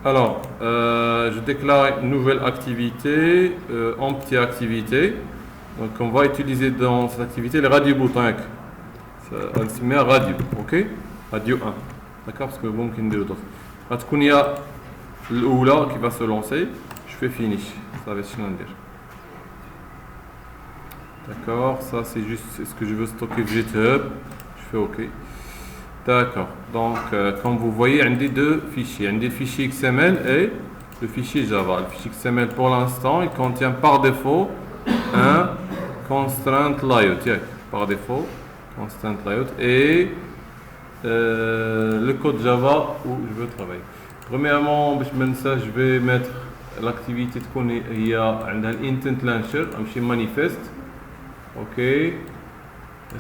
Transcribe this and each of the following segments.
Alors, je déclare une nouvelle activité, empty activité. Donc, on va utiliser dans cette activité les radio boutons. On se met à radio, ok? Radio 1. D'accord? Parce que bon, qui nous d'autres. Quand il y a l'oula qui va se lancer, je fais finish. Ça va se dire. D'accord? Ça, c'est juste ce que je veux stocker GitHub. Je fais OK. D'accord. Donc, comme vous voyez, il y a deux fichiers. Il y a le fichier XML et le fichier Java. Le fichier XML, pour l'instant, il contient par défaut un constraint layout. Yeah, par défaut, constraint layout. Et le code Java où je veux travailler. Premièrement, je vais mettre l'activité il y a un intent launcher, un manifeste. OK.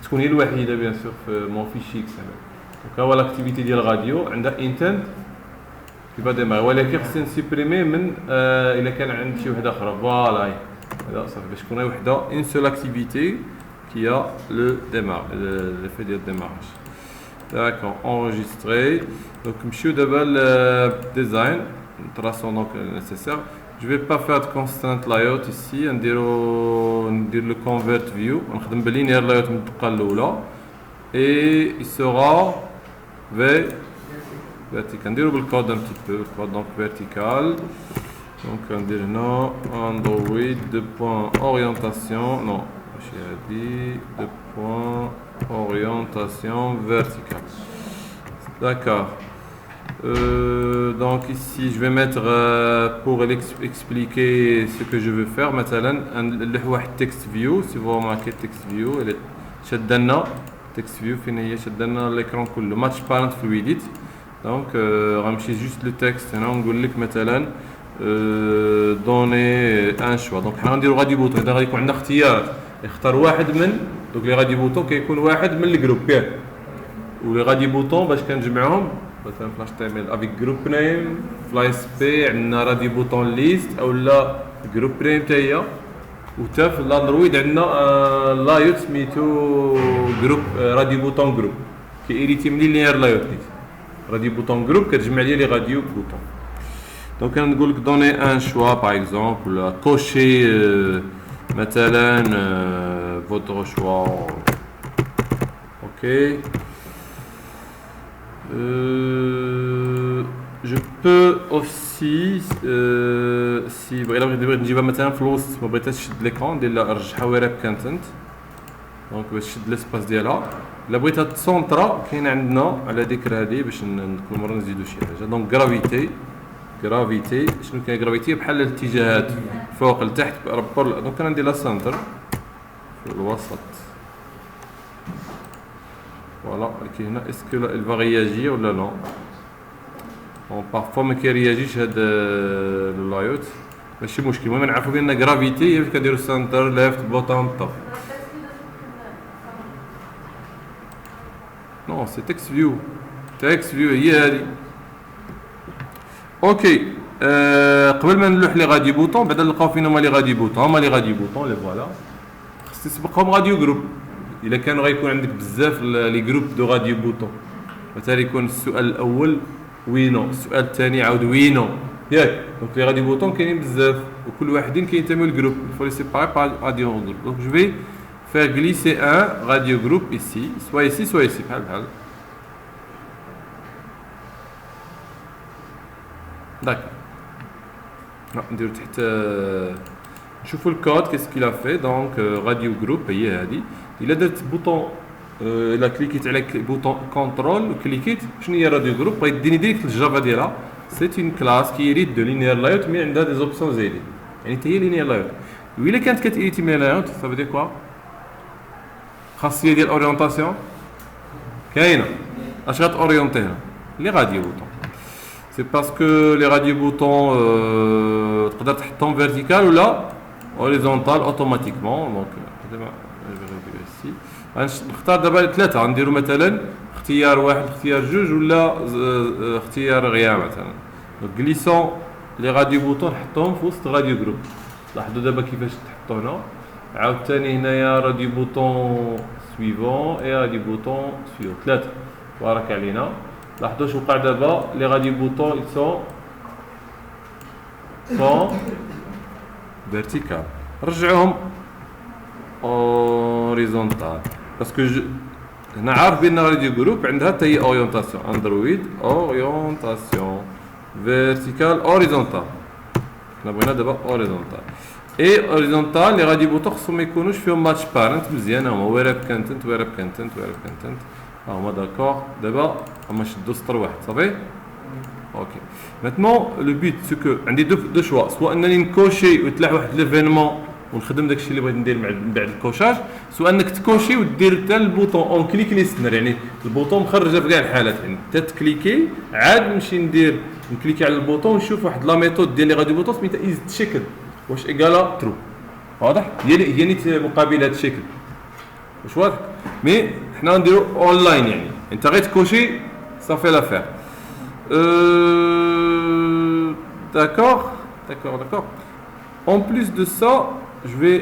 تكون هي الوحيده bien sûr في mon fichier XML. Donc هو l'activité ديال الراديو عندها intent qui va démarrer ولكن خصني نسيبريمي من الا كان عند شي وحده اخرى فوالا هذا صافي باش تكون وحده une seule activité qui a le démarrage l'effet ديال démarrage. D'accord, enregistré. Donc نمشيو دابا le design traçons donc le nécessaire. Je vais pas faire de constraint layout ici, on dire le convert view, on va faire linear layout et il sera vertical. On dire le code un petit peu, le code donc vertical. Donc on dit non, Android de point orientation, non, j'ai dit de point orientation verticale. D'accord. Donc ici je vais mettre pour expliquer ce que je veux faire مثلا واحد text view. Si vous remarquez text view elle شدنا text view فين هي شدنا l'écran كله match parent fluidity. Donc غنمشي juste le texte هنا ونقول لك مثلا donner un choix. Donc حنا نديرو غادي بوطون اذا غيكون عندنا اختيارات اختار واحد من دوك لي غادي بوطون كيكون واحد من الجروب كاع ولي غادي بوطون باش كنجمعهم مثلا فلاش تعمل افيك جروب نيم فلاي سبي عندنا رادي بوطون ليست او لا جروب نيم حتى هي وتا في الاندرويد عندنا لايوت سميتو جروب رادي بوطون جروب كيريتي من لينير لايوت رادي بوطون جروب كتجمع لي لي راديو بوطون. دونك انا نقول لك دوني ان شوا باغ اكزومبل ولا كوشي مثلا فوتر شوا اوكي. Je peux aussi si بغيت نجيبها مثلا في الوسط ما بغيتهاش تشد ليكرون ندير لها نرجعها وير كونتنت دونك باش تشد ليسباس ديالها. الا بغيتها تسونطرا كاين عندنا على ذكر هذه باش كل مره نزيدو شي حاجه. دونك جرافيتي شنو كاين جرافيتي بحال الاتجاهات فوق لتحت رابور. دونك انا ندير لها سنتر في الوسط فوالا. كاين هنا اسكو il va réagir ولا لا. بون بارفوا ما كيرياجيش هاد اللايوت ماشي مشكل. المهم نعرفوا بان جرافيتي هي فين كنديروا سنتر ليفت بوتون توب. نو سي تكست فيو هي هادي اوكي. قبل ما نلوح لي غادي بوطون بعدا نلقاو فين هما لي غادي بوطون لي فوالا خصني نسبقهم غاديو جروب. الا كانوا غيكون عندك بزاف لي جروب دو غاديو بوطون مثلا يكون السؤال الاول وينو السؤال الثاني عاود وينو ياك. دونك لي غادي بوطون كاينين بزاف وكل واحدين كينتميو للجروب فولي سيباري بار غاديو جروب. دونك جو في faire glisser un radio groupe ici soit ici بحال d'accord. نديرو تحت نشوفوا الكود كيس كيلا في. دونك راديو جروب هي هذه. الا درت بوطون الا كليكيت على بوطون كونترول وكليكيت شنو هي راديو جروب بغيت ديني ديريكت الجافا ديالها. سي اون كلاس كي يريد دو لينير لايوت مي عندها دي زوبسيون زايدين يعني حتى هي لينير لايوت. وإلا كانت كتيريتي من لايوت صافي دير كوا خاصيه ديال اورينتاسيون كاينه اش غتورينتيها لي راديو بوطون. سي باسكو لي راديو بوطون تقدر تحطهم فيرتيكال ولا هوريزونتال اوتوماتيكمون. دونك دابا نختار دابا ثلاثه غنديروا مثلا اختيار واحد اختيار جوج ولا اختيار غير مثلا. دونك غليسون لي راديو بوطون نحطهم في وسط راديو جروب. لاحظوا دابا كيفاش تحطوا هنا عاوتاني هنايا راديو بوطون سويفون اي راديو بوطون سويفون ثلاثه بارك علينا. لاحظوا شنو وقع دابا لي راديو بوطون ils sont sont verticales. رجعهم horizontal parce que هنا عارف بان راديو جروب عندها حتى هي اورينتاسيون اندرويد اورينتاسيون فيرتيكال اوريزونتال. حنا بغينا دابا اوريزونتال اي اوريزونتال. لي غادي بوطو خصهم ما يكونوش فيهم ماتش بارنت مزيان. هما ويراب كونتنت ويراب كونتنت ويراب كونتنت هما داكور. دابا هما شدو سطر واحد صافي. اوكي ماتنون لو بيت سو كو عندي دو شوا سوا انني نكوشي ويطلع واحد ليفينمون ونخدم داكشي اللي بغيت ندير من بعد الكوشاج، سواء انك تكوشي ودير حتى البوطون اون كليك ليستنر، يعني البوطون مخرجه في كاع الحالات، يعني حتى تكليكي عاد نمشي ندير نكليكي على البوطون ونشوف واحد لا ميثود ديال لي غادي بوطون سميتها از تشيكل واش ايكالا ترو. واضح؟ هي نيت مقابل هذا الشكل واش واضح؟ مي حنا نديرو اونلاين، يعني انت غير تكوشي صافي لافير. D'accord. En plus de ça, je vais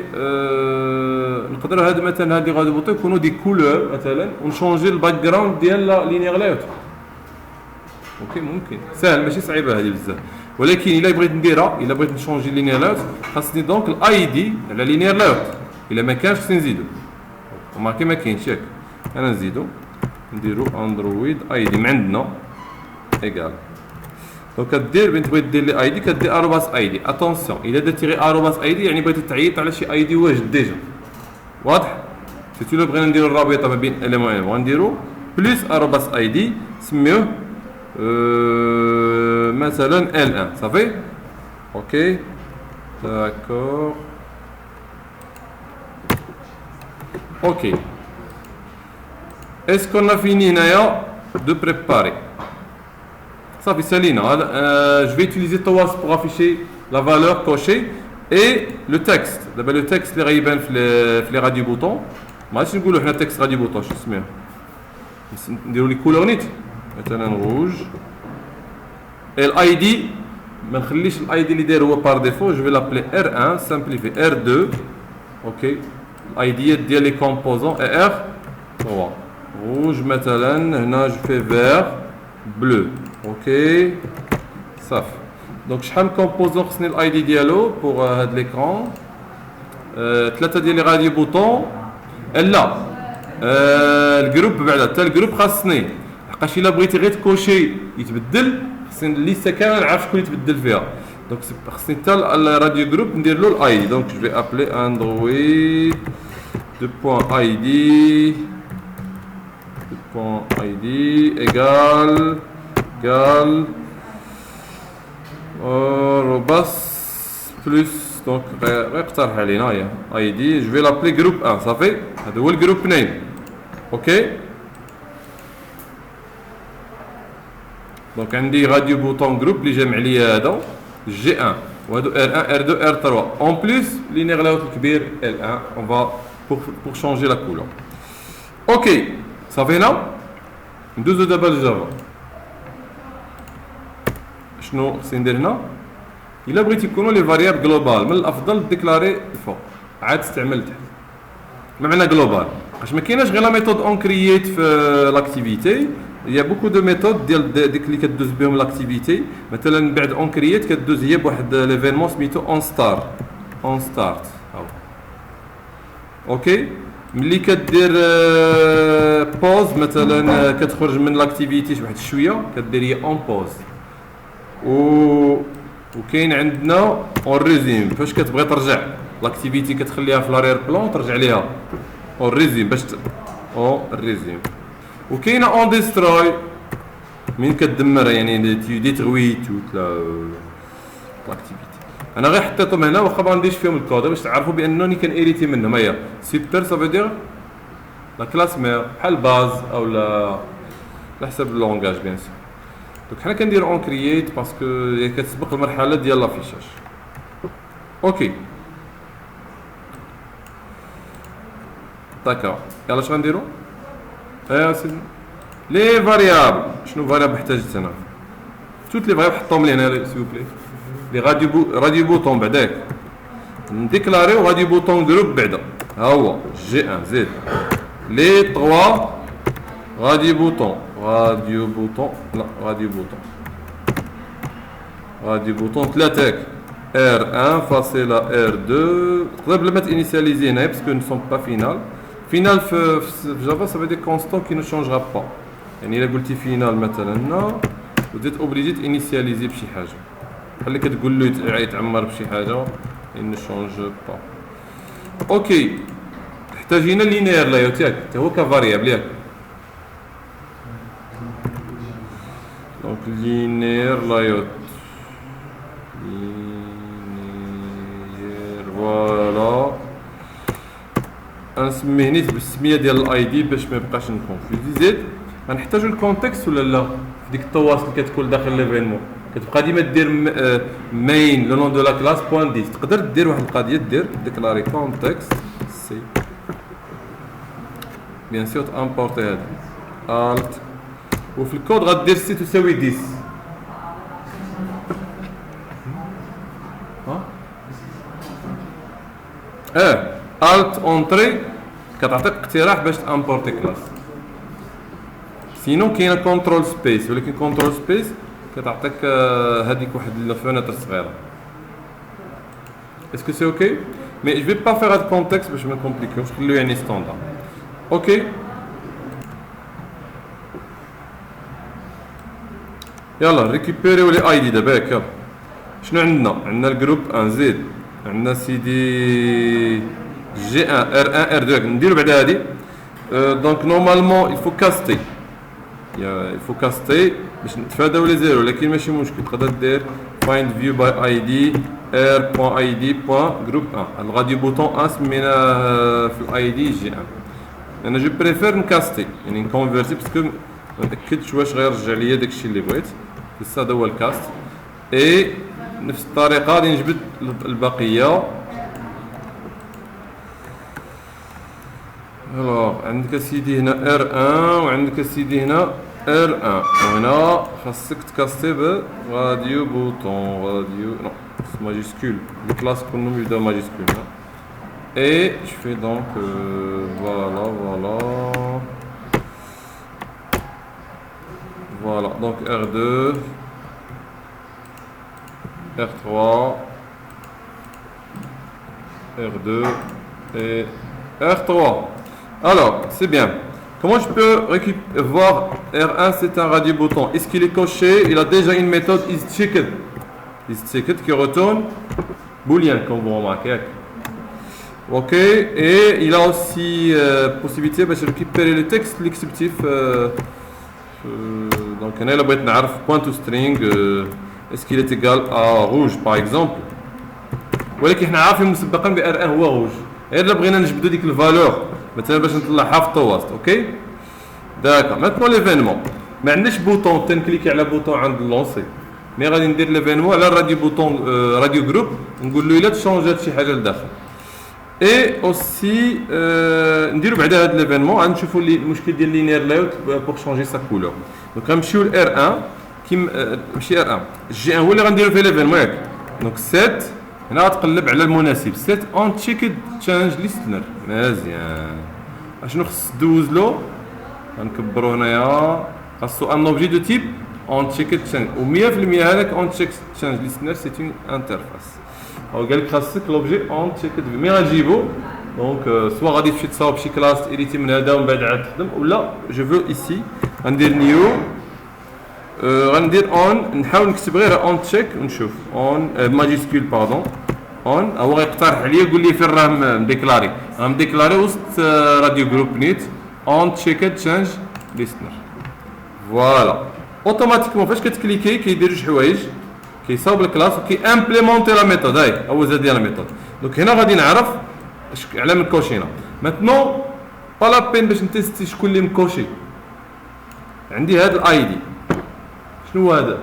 نقدر هاد مثلا هادي غادي بوطو يكونوا دي كولور مثلا ونشونجي الباك جراوند ديال لا لينيير لايوت. اوكي ممكن سهل ماشي صعيبه هذه بزاف، ولكن الا بغيت نديرها الا بغيت نشونجي لينيير لايوت خاصني دونك الاي دي على لينيير لايوت. الا ما كانش خصني نزيدو، وماركي ما كاينش ياك انا نزيدو نديرو اندرويد اي دي من عندنا ايكال. دونك كدير بنت بغيت دير لي اي دي كدير اروباس اي دي. اتونسيون الا درتي غير اروباس اي دي يعني بغيتي تعيط على شي اي دي واجد ديجا. واضح؟ سيتو لو بغينا نديرو الرابطه ما بين اليمون ونديرو بلس اروباس اي دي سميوه مثلا ال 1 صافي. اوكي داكور. اوكي est-ce qu'on a fini هنايا de préparer؟ Ça fait Salina. Je vais utiliser Towas pour afficher la valeur cochée et le texte. D'abord le texte les raïben les radio boutons. ما نقولش نقولوا حنا texte radio bouton شو اسمه. نديروا لي كولور نيت مثلا روج. الاي دي ما نخليش الاي دي اللي داير هو بار ديفو، جو في لابلي R1 simplifié R2. اوكي الاي دي ديال لي كومبوزون R 3 روج مثلا هنا جو في vert bleu. اوكي صافي. دونك شحال من كومبوزون خصني الاي دي ديالو بوغ هاد ليكرون؟ ثلاثه ديال لي غادي بوطون. لا الجروب بعدا حتى الجروب خاصني، لحقاش الا بغيتي غير تكوشي يتبدل خصني الليسته كامل نعرف شكون يتبدل فيها. دونك خصني حتى الراديو جروب ندير له الاي دي. دونك جو في ابلي اندرويد دو بوين اي دي ايكال روباس بلس. دونك غير اقترح علينا هي اي دي جو في لابلي جروب 1 صافي. هذا هو الجروب نيم. اوكي دونك عندي راديو بوطون جروب اللي جامع ليا هذا جي 1 وهادو ار 1 ار 2 ار 3 اون بلس لينيير لاوت الكبير ال 1 اون فا بور شونجي لا كولور. اوكي صافي. هنا ندوزو دابا لجافا. شنو خصني ندير هنا؟ الا بغيتي يكونوا لي فاريابل جلوبال من الافضل ديكلاري الفوق عاد تستعمل تحت. ما معنى جلوبال؟ واش ما كايناش غير لا ميثود اون كرييت في لاكتيفيتي. يا بوكو دو ميثود ديال ديك اللي كدوز بهم لاكتيفيتي. مثلا بعد اون كرييت كدوز هي بواحد ليفينمون سميتو اون ستارت. اوكي ملي كدير بوز مثلا كتخرج من لاكتيفيتي واحد شويه كدير هي اون بوز. وكاين عندنا اون ريزيم فاش كتبغي ترجع لاكتيفيتي كتخليها في لارير بلان ترجع ليها اون ريزيم باش اون ريزيم. وكاينه اون ديستروي من كتدمر يعني ديتروي توت لاكتيفيتي. انا غير حطيتهم هنا واخا ما نديرش فيهم الكود باش تعرفوا بانني كنيريتي منهم. هي سوبر سافو دير لا كلاس مير بحال باز او لا على حسب اللونغاج بيان سور. دونك حنا كنديرو اون كرييت باسكو هي كتسبق المرحله ديال لافيشاج. اوكي داكور يلا اش غنديرو؟ سيدي لي فاريابل. شنو فاريابل احتاجت انا؟ توت لي فاريابل حطهم لي هنا سيو بلي. لي غادي بوطون بعداك نديكلاريو غادي بوطون جروب بعدا ها هو جي 1 زيد لي 3 غادي بوطون لا غادي بوطون ثلاثة R1 facile à R2. تقدر بلا ما تinitialiser هنا parce que ne sont pas final. Final في Java ça veut dire constant qui ne changera pas. يعني إلا قلتي final مثلا هنا وزيد obligé تinitialiser بشي حاجة. بحال اللي كتقول له يتعمر بشي حاجة il ne change pas. اوكي احتاجينا لينير لايوت ياك حتى هو كفاريابل ياك. دونك لينير لايوت فوالا نسميه نيت بالسميه ديال الاي دي باش ما يبقاش نكونفيوز. زيد غنحتاجو الكونتكست ولا لا في ديك التواصل اللي كتكون داخل ليفينمون كتبقى ديما دير مين لو نون دو لا كلاس بوان ديس. تقدر دير واحد القضيه دير ديكلاري كونتكست سي بيان سور تامبورتي هذا الت وفي الكود غدير سي تساوي 10. الت اونتري كتعطيك اقتراح باش تامبورتي كلاس. سينو كاينه كونترول سبيس ولكن كونترول سبيس كتعطيك هذيك واحد الفونتر صغيره. اسكو سي اوكي مي جو في با فير هاد كونتكست باش ما نكومبليكيوش خليو يعني ستاندار. اوكي يلا ريكوبيريو لي اي دي دابا ياك. شنو عندنا الجروب 1 زيد عندنا سيدي جي 1 ار 1 ار 2 نديرو بعدا هادي. دونك نورمالمون il faut caster il faut caster باش نتفاداو لي زيرو ولكن ماشي مشكل. تقدر دير find view by id r.id.group 1 الغادي بوطون 1 سميناه في الاي دي جي 1. انا جو بريفير نكاستي يعني نكونفيرتي باسكو ما متاكدش واش غيرجع ليا داكشي اللي بغيت. بس هذا هو الكاست اي نفس الطريقه غادي نجبد البقيه. الوغ عندك سيدي هنا R1 وعندك سيدي هنا R1 وهنا خاصك تكاستي براديو بوطون راديو نو ماجيسكول الكلاس كلهم يبداو ماجيسكول. اي جو في دونك فوالا دونك R2 R3 R2 et R3. Alors, c'est bien. Comment je peux voir R1 c'est un radio bouton? Est-ce qu'il est coché? Il a déjà une méthode isChecked. isChecked qui retourne boolean comme vous remarquez. Ok, et il a aussi possibilité de récupérer le texte l'exceptif. Donc on a la boîte نعرف point to string est-ce qu'il est égal à rouge par exemple. ولكن احنا عارفين مسبقا ب R1 هو rouge. غير بغينا نجبدو ديك الفالور مثلا باش نطلعها في التوسط. اوكي داكا ماتنو ليفينمون ما عندناش بوطون تنكليكي على بوطون عند لونسي مي غادي ندير ليفينمون على الراديو بوطون راديو جروب نقول له الا تشونجات شي حاجه لداخل. اي اوسي نديرو بعدا هاد ليفينمون غنشوفو المشكل ديال لينير لايوت بور شونجي سا كولور. دونك غنمشيو ل R1 كيما ماشي R1 جي 1 هو اللي غنديرو فيه ليفينمون ياك. دونك سيت هنا غتقلب على المناسب سيت اون تشيكد تشانج ليستنر. مزيان اشنو خص دوز له غنكبرو هنايا خاصو ان اوبجي دو تيب اون تشيكد تشانج و100% هذاك اون تشيك تشانج ليستنر سي اون انترفاس. هو قال لك خاصك لوبجي اون تشيكد مي غنجيبو دونك سوا غادي تمشي تصاوب شي كلاس اريتي من هذا ومن بعد عاد تخدم ولا جو فو ايسي غندير نيو غندير اون نحاول نكتب غير اون تشيك ونشوف اون ماجيسكول باردون اون هو غيقترح عليا يقول لي فين راه مديكلاري مديكلاري وسط راديو جروب نيت اون تشيكد تشانج ليستنر. فوالا اوتوماتيكمون فاش كتكليكي كيدير جوج حوايج كيصاوب الكلاس وكي امبليمونتي لا ميثود هاي هو زاد ديال لا ميثود. دونك هنا غادي نعرف على من كوشينا ماتنو با لا بين باش نتيستي شكون اللي مكوشي. عندي هذا الاي دي شنو هو هذا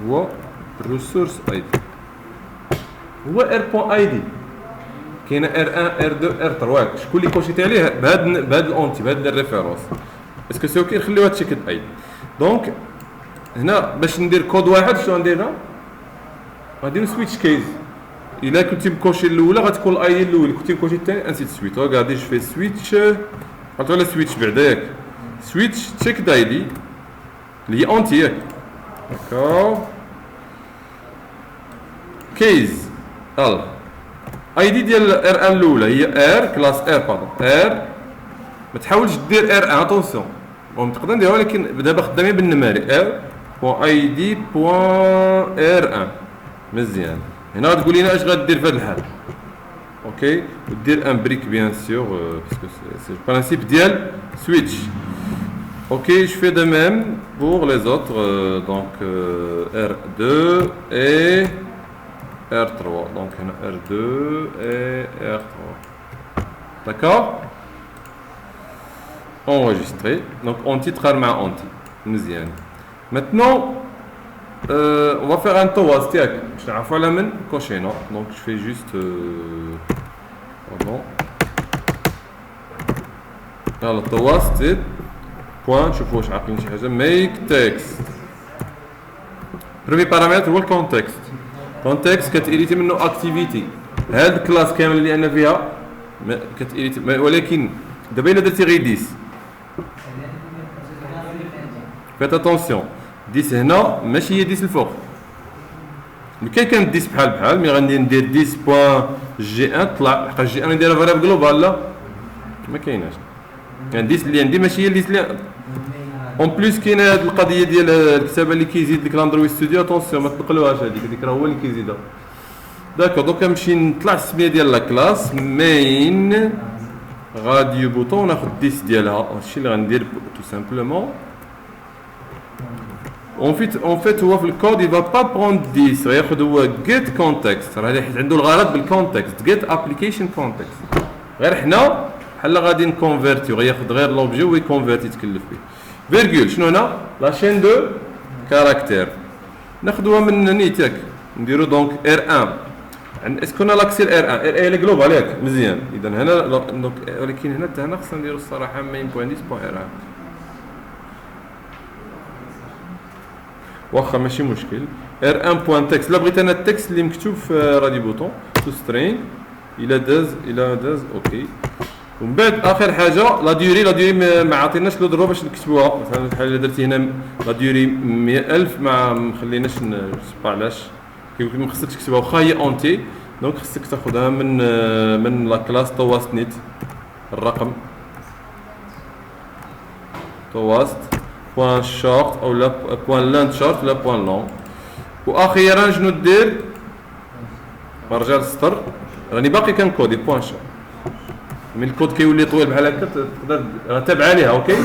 هو ريسورس اي دي هو ار.اي دي كاينه R1 R2 R3 شكون اللي كوشيتي عليه بهذا الاونتي بهذا الريفيرونس. اسكو سي اوكي نخليوها تشيكد اي دي. دونك هنا باش ندير كود واحد شنو ندير غادي سويتش كيز الا كنتي مكوشي الاولى غتكون الاي دي الاول كنتي مكوشي الثاني انسيت سويت. غادي جو في سويتش حطوا على سويتش بعدا ياك سويتش تشيكد اي دي اللي هي اونتي ياك داكور كيز يلا اي دي ديال ار ان الاولى هي ار كلاس ار باردون ار ما تحاولش دير ار ان اتونسيون تقدر نديرها ولكن دابا خدامين بالنماري ار بوان اي دي بوان ار ان مزيان هنا غتقول لنا اش غدير في هذا الحال اوكي ودير ان بريك بيان سور باسكو سي البرانسيب ديال سويتش اوكي جو في دو ميم بور لي زوتر دونك R2 et R3 donc هنا R2 et R3 d'accord enregistré donc on titre مع anti مزيان maintenant on va faire un toast ياك باش نعرفوا على من كوشينا donc je fais juste pardon يلا toast زيد بوان شوفوا واش عاقلين شي حاجه make text premier paramètre هو الكونتكست كونتكست كتإليتي منه اكتيفيتي هاد الكلاس كامل اللي انا فيها كتإليتي ولكن دابا الا درتي غير 10 فيت اتونسيون 10 هنا ماشي هي 10 الفوق كاين كانت 10 بحال مي غندير ندير 10 بوان جي 1 طلع لحقاش جي 1 نديرها فالاب جلوبال لا ما كايناش يعني 10 اللي عندي ماشي هي 10 اللي اون بليس كاينه هاد القضيه ديال الكتابه اللي كيزيد لك الاندرويد ستوديو اتونسيون ما تنقلوهاش هذيك راه هو اللي كيزيدها داكور دونك نمشي نطلع السميه ديال لا كلاس مين غاديو بوطون ناخذ 10 ديالها هادشي اللي غندير تو سامبلومون اون فيت هو في الكود يبا با بروند 10 غياخذ هو جيت كونتكست راه حيت عنده الغرض بالكونتكست جيت ابليكيشن كونتكست غير حنا بحال غادي نكونفيرتيو غياخذ غير لوبجي ويكونفيرتي يتكلف به فيرغول شنو هنا لا شين دو كاركتير ناخذوها من نيت ياك نديرو دونك ار 1 اسكو انا لاكسي ار 1 ار 1 هي جلوبال ياك مزيان اذا هنا دونك ولكن هنا حتى هنا خصنا نديرو الصراحه مين بوين 10 بوين ار 1 واخا ماشي مشكل ار 1 بوين تكست لا بغيت انا التكست اللي مكتوب في رادي بوطون تو سترينغ الى داز اوكي ومن بعد اخر حاجه لا ديوري ما عطيناش لو درو باش نكتبوها مثلا بحال الا درتي هنا لا ديوري 100000 ما مخليناش نسبا علاش كيقول ما خصكش تكتبها واخا هي اونتي دونك خصك تاخذها من لا كلاس toast نيت الرقم toast بوان شورت او لا بوان لاند شورت ولا بوان لون واخيرا شنو دير نرجع للسطر راني باقي كنكودي بوان شورت من الكود كيولي طويل بحال هكا تقدر تابع عليها اوكي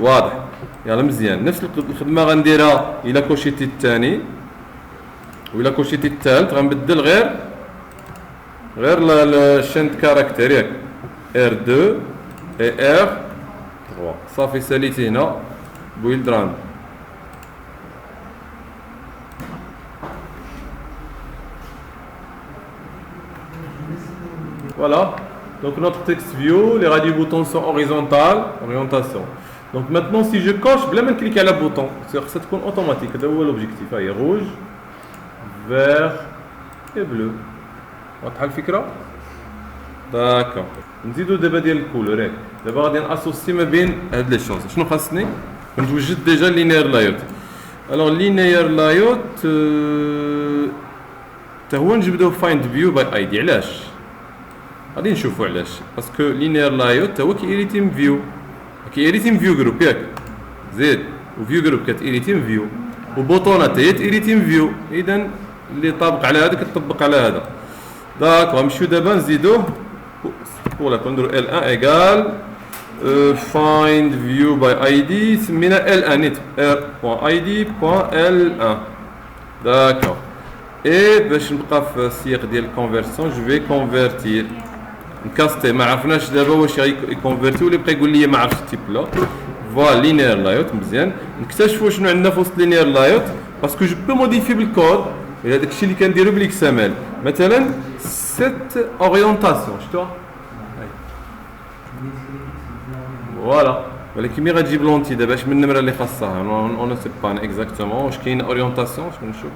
واضح يلا مزيان نفس الخدمه غنديرها الى كوشيتي الثاني وإلا كوشيتي الثالث غنبدل غير الشين كاركتير ياك R2 et R3 صافي ساليتي هنا بويلد ران voilà donc notre text view les radios boutons sont horizontales orientation donc maintenant si je coche بلا ما نكليك على بوطون خاصها تكون اوتوماتيك هذا هو لوبجيكتيف هاي روج vert et bleu واضحه الفكره داكور نزيدو دابا ديال الكولور ياك دابا غادي ناسوسي ما بين هاد لي شونس شنو خاصني نوجد ديجا لينير لايوت الوغ لينير لايوت حتى هو نجبدو فايند فيو باي اي دي علاش غادي نشوفو علاش باسكو لينير لايوت هو كيريتيم فيو كيريتيم فيو جروب ياك زيد وفيو جروب كتيريتيم فيو وبوطونات هي تيريتيم فيو اذا اللي طابق على هذا كتطبق على هذا داك غنمشيو دابا نزيدوه ولا كنديرو L1 ايكال فايند فيو باي اي دي سمينا L1 نيت r.id.l1 داكور اي باش نبقى في السياق ديال الكونفيرسيون جو في كونفيرتير نكاستي ما عرفناش دابا واش غيكونفيرتي ولا بقى يقول لي ما عرفتش التيب لا فوالا لينير لايوت مزيان نكتشفوا شنو عندنا في وسط لينير لايوت باسكو جو بو موديفي بالكود الى داكشي اللي كنديرو بالاكس ام ال مثلا سيت اورينتاسيون شفتوها فوالا ولكن مي غتجيب لونتي دابا اش من النمره اللي خاصها اون سي با اكزاكتومون واش كاين اورينتاسيون شنو نشوف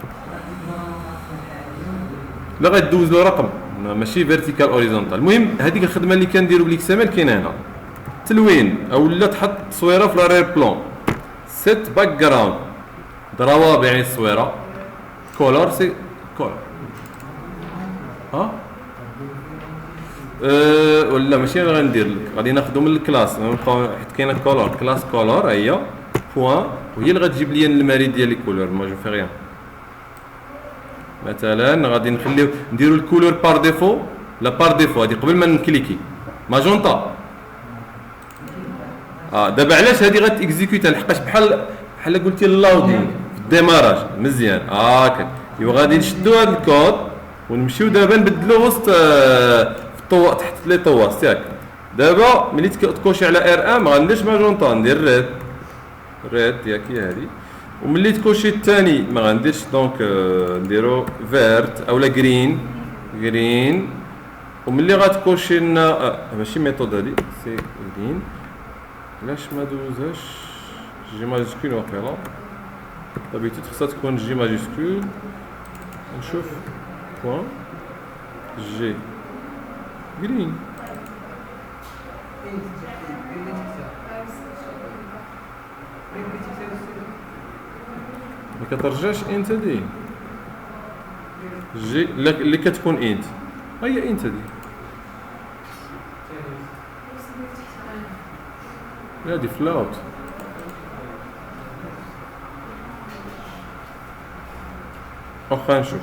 لا غدوز له رقم ماشي فيرتيكال اوريزونتال المهم هذيك الخدمه اللي كنديرو بالاكس ام ال كاينه هنا تلوين او لا تحط تصويره في لارير بلون سيت باك جراوند ضربه يعني التصويره كولور سي كولور ها ولا ماشي انا غندير لك، غادي ناخذو من الكلاس، نبقاو حيت كاينه كولور، كلاس كولور هي بوان، وهي اللي غتجيب لي الماري ديال لي كولور. ما جو في ريان. مثلا غادي نخليو نديرو الكولور بار ديفو، لا بار ديفو هادي قبل ما نكليكي ماجونطا. دابا علاش هادي غاتيكزيكوتا لحقاش بحال قلتي اللودينغ في الديماراج مزيان هاكا. ايوا غادي نشدو هاد الكود ونمشيو دابا نبدلو وسط في تحت لي طواس ياك. دابا ملي تكوشي على ار ام ما غنديرش ماجونطا، ندير ريد ياك هي هادي. وملي تكوشي الثاني ما غنديرش دونك نديرو فيرت اولا جرين. وملي غتكوشي لنا ماشي ميثود هادي سي جرين، علاش ما دوزهاش جي ماجيسكول واقيلا. دابيتود خصها تكون جي ماجيسكول. نشوف بوان جي جرين. ما كترجعش انت دي جي اللي كتكون انت هي انت دي هادي فلاوت. واخا نشوف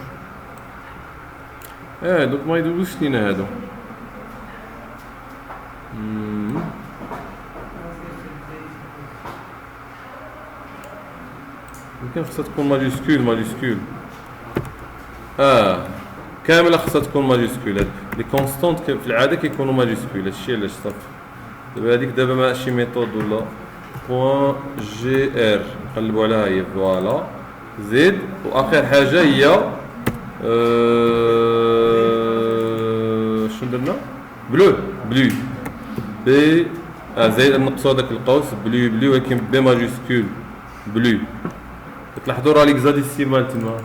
دوك ما يدوزوش لينا هادو. يمكن خصها تكون ماجيسكول كامله خصها تكون ماجيسكول. هاد لي كونستونت في العاده كيكونوا ماجيسكول، هادشي علاش صافي. دابا هاديك دابا ماشي ميثود ولا بوان جي ار نقلبوا عليها هي فوالا زيد. واخر حاجه هي شنو درنا بلو بي زائد نقصوا هذاك القوس بلو ولكن بي ماجيسكول بلو. كتلاحظوا راه ليكزاديسيمال تما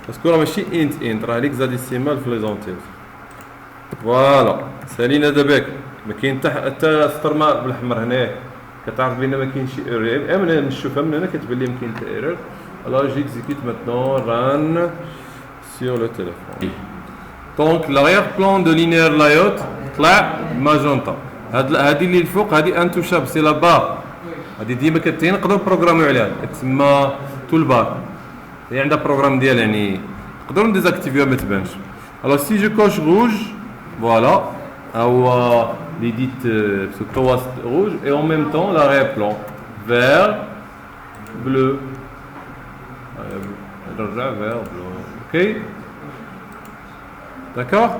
باسكو راه ماشي انت راه ليكزاديسيمال في لي زونتيز. فوالا سالينا دابا ما كاين حتى سطر ما بالاحمر هنايا كتعرف بان ما كاينش ايرور. انا نشوفها من هنا كتبان لي يمكن حتى ايرور. alors j'exécute maintenant run sur le téléphone. Donc l'arrière-plan de linéaire layout طلع ماجونطا. هادي اللي الفوق هادي انتوشاب سي لا بار، هادي ديما نقدروا نبروغراميو عليها كتسمى تول بار، هي عندها بروغرام ديالها يعني نقدروا نديزاكتيفيوها ما تبانش. alors si je coche rouge voilà هو اللي ديت الطواس rouge et en même temps l'arrière-plan vert bleu نرجع vert bleu. ok d'accord.